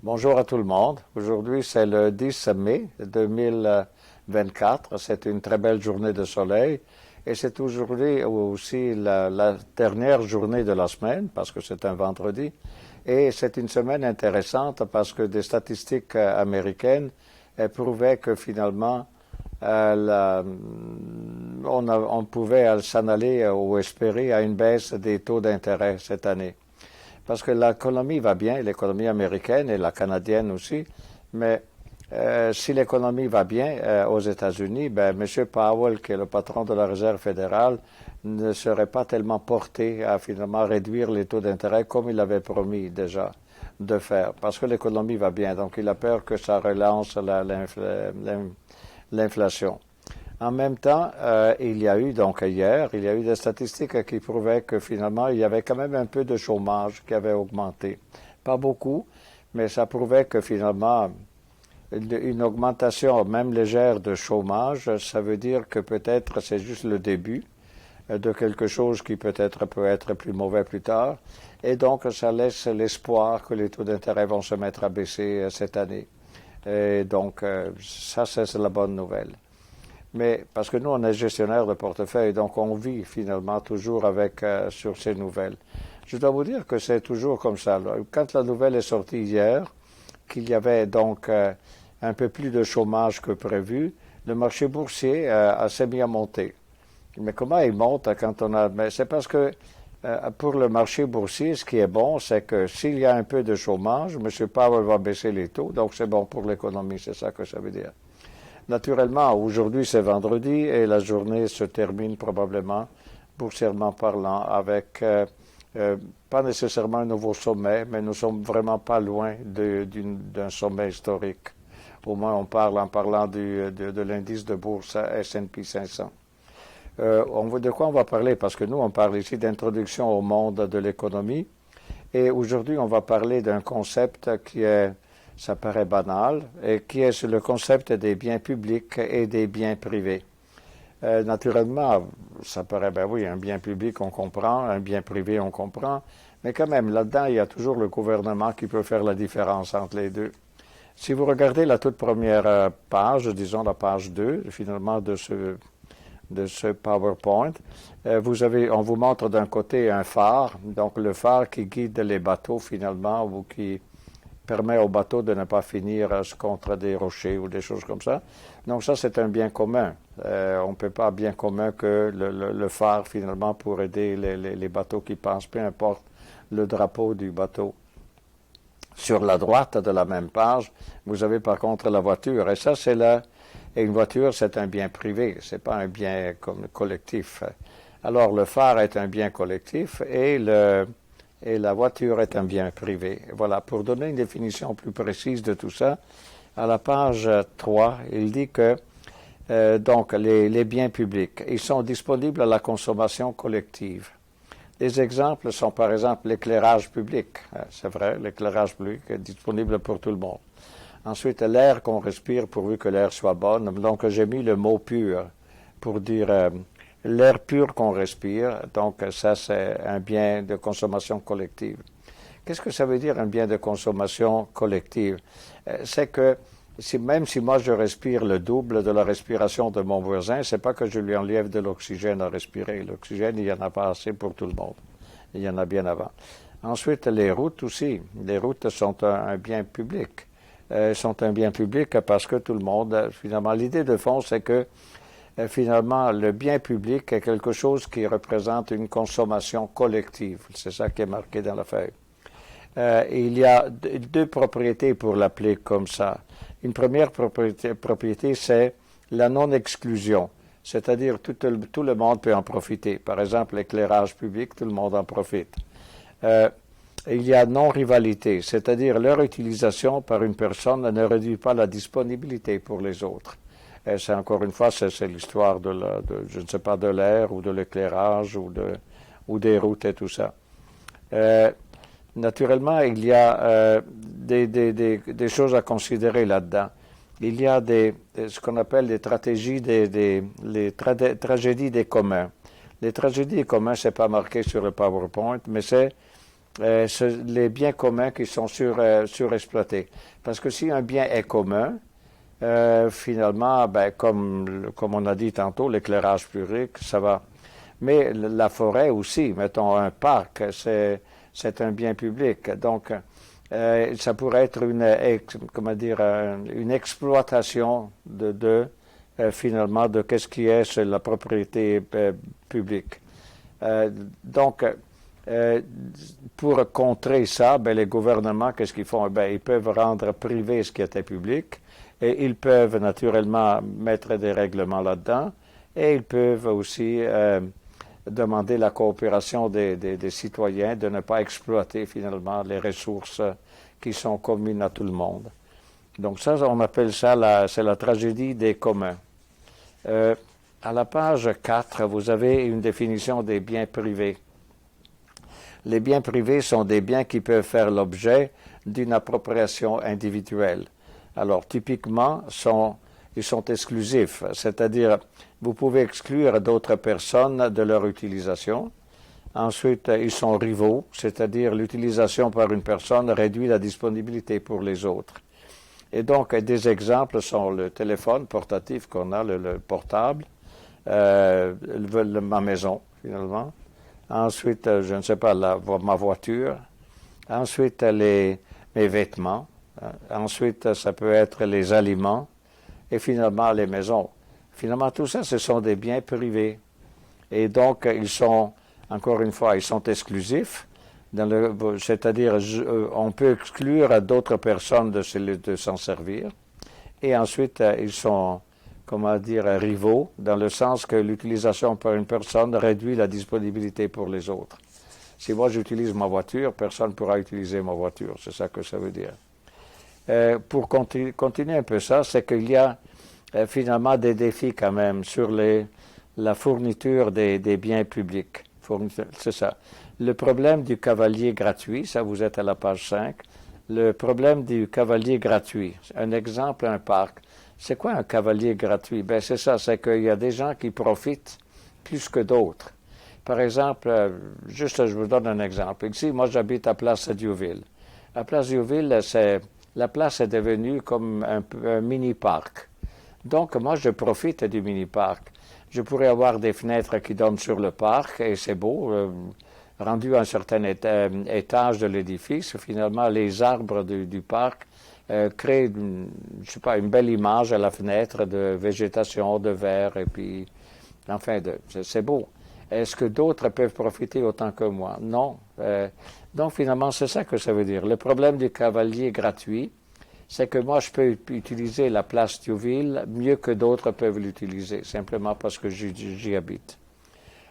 Bonjour à tout le monde. Aujourd'hui, c'est le 10 mai 2024. C'est une très belle journée de soleil et c'est aujourd'hui aussi la dernière journée de la semaine parce que c'est un vendredi. Et c'est une semaine intéressante parce que des statistiques américaines prouvaient que finalement, on pouvait s'en aller ou espérer à une baisse des taux d'intérêt cette année. Parce que l'économie va bien, l'économie américaine et la canadienne aussi, mais si l'économie va bien aux États-Unis, ben, M. Powell, qui est le patron de la Réserve fédérale, ne serait pas tellement porté à finalement réduire les taux d'intérêt comme il avait promis déjà de faire, parce que l'économie va bien. Donc il a peur que ça relance l'inflation. En même temps, il y a eu, donc hier, il y a eu des statistiques qui prouvaient que finalement, il y avait quand même un peu de chômage qui avait augmenté. Pas beaucoup, mais ça prouvait que finalement, une augmentation, même légère, de chômage, ça veut dire que peut-être c'est juste le début de quelque chose qui peut-être peut être plus mauvais plus tard. Et donc, ça laisse l'espoir que les taux d'intérêt vont se mettre à baisser cette année. Et donc, ça, c'est la bonne nouvelle. Mais parce que nous, on est gestionnaire de portefeuille, donc on vit finalement toujours avec sur ces nouvelles. Je dois vous dire que c'est toujours comme ça. Là. Quand la nouvelle est sortie hier, qu'il y avait donc un peu plus de chômage que prévu, le marché boursier s'est mis à monter. Mais comment il monte quand on a... Mais c'est parce que pour le marché boursier, ce qui est bon, c'est que s'il y a un peu de chômage, M. Powell va baisser les taux, donc c'est bon pour l'économie, c'est ça que ça veut dire. Naturellement, aujourd'hui c'est vendredi et la journée se termine probablement, boursièrement parlant, avec pas nécessairement un nouveau sommet, mais nous sommes vraiment pas loin d'un sommet historique. Au moins on parle en parlant de l'indice de bourse S&P 500. De quoi on va parler? Parce que nous, on parle ici d'introduction au monde de l'économie. Et aujourd'hui, on va parler d'un concept qui est, ça paraît banal, et qui est le concept des biens publics et des biens privés. Naturellement, ça paraît, ben oui, un bien public, on comprend, un bien privé, on comprend, mais quand même, là-dedans, il y a toujours le gouvernement qui peut faire la différence entre les deux. Si vous regardez la toute première page, disons la page 2, finalement, de ce PowerPoint, on vous montre d'un côté un phare, donc le phare qui guide les bateaux finalement, ou qui permet aux bateaux de ne pas finir contre des rochers ou des choses comme ça. Donc ça, c'est un bien commun. On ne peut pas bien commun que le phare finalement pour aider les bateaux qui passent, peu importe le drapeau du bateau. Sur la droite de la même page, vous avez par contre la voiture, et ça, c'est là. Et une voiture, c'est un bien privé, c'est pas un bien collectif. Alors, le phare est un bien collectif et la voiture est un bien privé. Voilà, pour donner une définition plus précise de tout ça, à la page 3, il dit que donc les biens publics, ils sont disponibles à la consommation collective. Les exemples sont par exemple l'éclairage public. C'est vrai, l'éclairage public est disponible pour tout le monde. Ensuite, l'air qu'on respire pourvu que l'air soit bon. Donc, j'ai mis le mot pur pour dire l'air pur qu'on respire. Donc, ça, c'est un bien de consommation collective. Qu'est-ce que ça veut dire un bien de consommation collective? C'est que même si moi je respire le double de la respiration de mon voisin, c'est pas que je lui enlève de l'oxygène à respirer. L'oxygène, il y en a pas assez pour tout le monde. Il y en a bien avant. Ensuite, les routes aussi. Les routes sont un bien public. Sont un bien public parce que tout le monde, finalement, l'idée de fond, c'est que finalement, le bien public est quelque chose qui représente une consommation collective. C'est ça qui est marqué dans la feuille. Il y a deux propriétés pour l'appeler comme ça. Une première propriété, c'est la non-exclusion, c'est-à-dire tout le monde peut en profiter. Par exemple, l'éclairage public, tout le monde en profite. Il y a non-rivalité, c'est-à-dire leur utilisation par une personne ne réduit pas la disponibilité pour les autres. Et c'est encore une fois, c'est l'histoire je ne sais pas, de l'air ou de l'éclairage ou des routes et tout ça. Naturellement, il y a des choses à considérer là-dedans. Il y a ce qu'on appelle les tragédies tragédies des communs. Les tragédies des communs, c'est pas marqué sur le PowerPoint, mais c'est les biens communs qui sont surexploités. Parce que si un bien est commun, finalement, ben, comme on a dit tantôt, l'éclairage public, ça va. Mais la forêt aussi, mettons un parc, c'est un bien public. Donc, ça pourrait être comment dire, une exploitation finalement de qu'est-ce qui est sur la propriété publique. Donc, pour contrer ça, ben, les gouvernements, qu'est-ce qu'ils font? Ben, ils peuvent rendre privé ce qui était public et ils peuvent naturellement mettre des règlements là-dedans et ils peuvent aussi demander la coopération des citoyens de ne pas exploiter finalement les ressources qui sont communes à tout le monde. Donc ça, on appelle ça c'est la tragédie des communs. À la page 4, vous avez une définition des biens privés. Les biens privés sont des biens qui peuvent faire l'objet d'une appropriation individuelle. Alors, typiquement, ils sont exclusifs, c'est-à-dire, vous pouvez exclure d'autres personnes de leur utilisation. Ensuite, ils sont rivaux, c'est-à-dire l'utilisation par une personne réduit la disponibilité pour les autres. Et donc, des sont le téléphone portatif qu'on a, le portable, ma maison, finalement. Ensuite, je ne sais pas, ma voiture. Ensuite, mes vêtements. Ensuite, ça peut être les aliments. Et finalement, les maisons. Finalement, tout ça, ce sont des biens privés. Et donc, encore une fois, ils sont exclusifs. C'est-à-dire, on peut exclure d'autres personnes de s'en servir. Et ensuite, ils sont, comment dire, rivaux, dans le sens que l'utilisation par une personne réduit la disponibilité pour les autres. Si moi j'utilise ma voiture, personne ne pourra utiliser ma voiture. C'est ça que ça veut dire. Pour continuer un peu ça, c'est qu'il y a finalement des défis quand même sur la fourniture des biens publics. C'est ça. Le problème du cavalier gratuit, ça vous êtes à la page 5. Le problème du cavalier gratuit. Un exemple, un parc. C'est quoi un cavalier gratuit? Ben c'est ça, c'est qu'il y a des gens qui profitent plus que d'autres. Par exemple, juste je vous donne un exemple. Ici, moi j'habite à Place Diouville. À Place Diouville, la place est devenue comme un mini-parc. Donc moi je profite du mini-parc. Je pourrais avoir des fenêtres qui donnent sur le parc et c'est beau. Rendu à un certain étage de l'édifice, finalement les arbres du parc créent, je sais pas, une belle image à la fenêtre de végétation, de verre et puis, enfin, c'est beau. Est-ce que d'autres peuvent profiter autant que moi? Non. Donc finalement, c'est ça que ça veut dire. Le problème du cavalier gratuit, c'est que moi, je peux utiliser la place Diouville mieux que d'autres peuvent l'utiliser, simplement parce que j'y habite.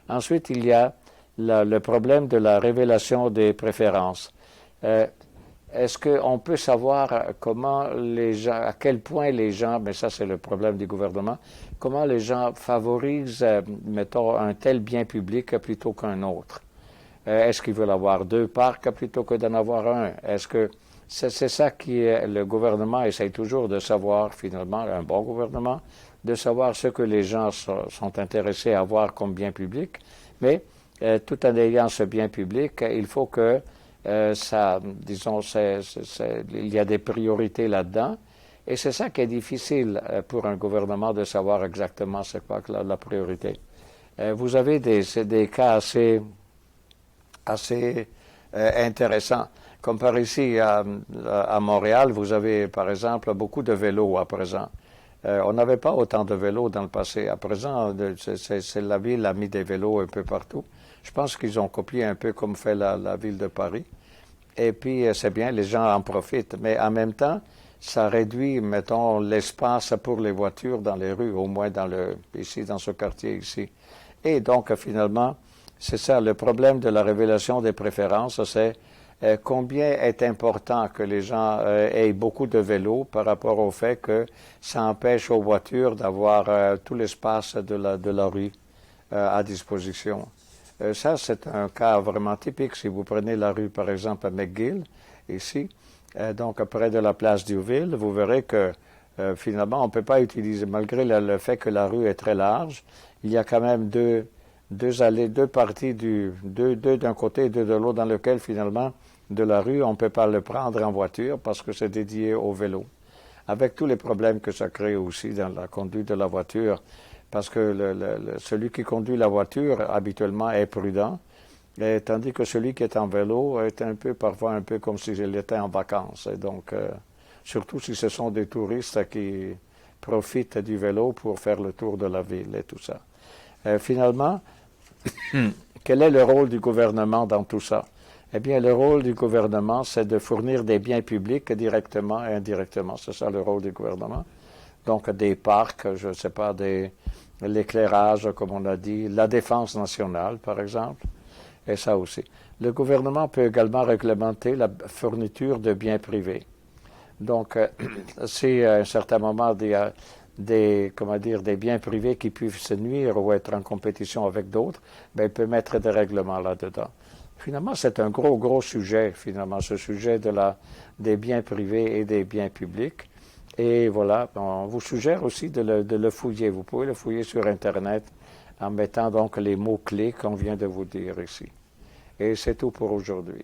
Ensuite, il y a le problème de la révélation des préférences. Est-ce qu'on peut savoir comment les gens, à quel point les gens, mais ça c'est le problème du gouvernement, comment les gens favorisent, mettons, un tel bien public plutôt qu'un autre? Est-ce qu'ils veulent avoir 2 parcs plutôt que d'en avoir un? Est-ce que c'est ça le gouvernement essaye toujours de savoir, finalement, un bon gouvernement, de savoir ce que les gens sont intéressés à avoir comme bien public, mais tout en ayant ce bien public, il faut que disons, il y a des priorités là-dedans, et c'est ça qui est difficile pour un gouvernement de savoir exactement c'est quoi la priorité. Vous avez des cas assez intéressants. Comme par ici, à Montréal, vous avez, par exemple, beaucoup de vélos à présent. On n'avait pas autant de vélos dans le passé. À présent, la ville a mis des vélos un peu partout. Je pense qu'ils ont copié un peu comme fait la ville de Paris. Et puis, c'est bien, les gens en profitent. Mais en même temps, ça réduit, mettons, l'espace pour les voitures dans les rues, au moins ici, dans ce quartier ici. Et donc, finalement, c'est ça, le problème de la révélation des préférences, c'est combien est important que les gens aient beaucoup de vélos par rapport au fait que ça empêche aux voitures d'avoir tout l'espace de la rue à disposition. Ça, c'est un cas vraiment typique. Si vous prenez la rue, par exemple, à McGill, ici, donc près de la place Diouville, vous verrez que finalement, on ne peut pas utiliser, malgré le fait que la rue est très large, il y a quand même deux parties deux d'un côté et deux de l'autre, dans lequel finalement de la rue, on ne peut pas le prendre en voiture parce que c'est dédié au vélo. Avec tous les problèmes que ça crée aussi dans la conduite de la voiture, parce que celui qui conduit la voiture habituellement est prudent, et tandis que celui qui est en vélo est parfois un peu comme s'il était en vacances. Et donc, surtout si ce sont des touristes qui profitent du vélo pour faire le tour de la ville et tout ça. Finalement, quel est le rôle du gouvernement dans tout ça? Eh bien, le rôle du gouvernement, c'est de fournir des biens publics directement et indirectement. C'est ça le rôle du gouvernement. Donc, des parcs, je ne sais pas, l'éclairage, comme on a dit, la défense nationale, par exemple, et ça aussi. Le gouvernement peut également réglementer la fourniture de biens privés. Donc, si à un certain moment, il y a des biens privés qui peuvent se nuire ou être en compétition avec d'autres, ben, il peut mettre des règlements là-dedans. Finalement, c'est un gros sujet, finalement, ce sujet des biens privés et des biens publics. Et voilà, on vous suggère aussi de le fouiller. Vous pouvez le fouiller sur Internet en mettant donc les mots-clés qu'on vient de vous dire ici. Et c'est tout pour aujourd'hui.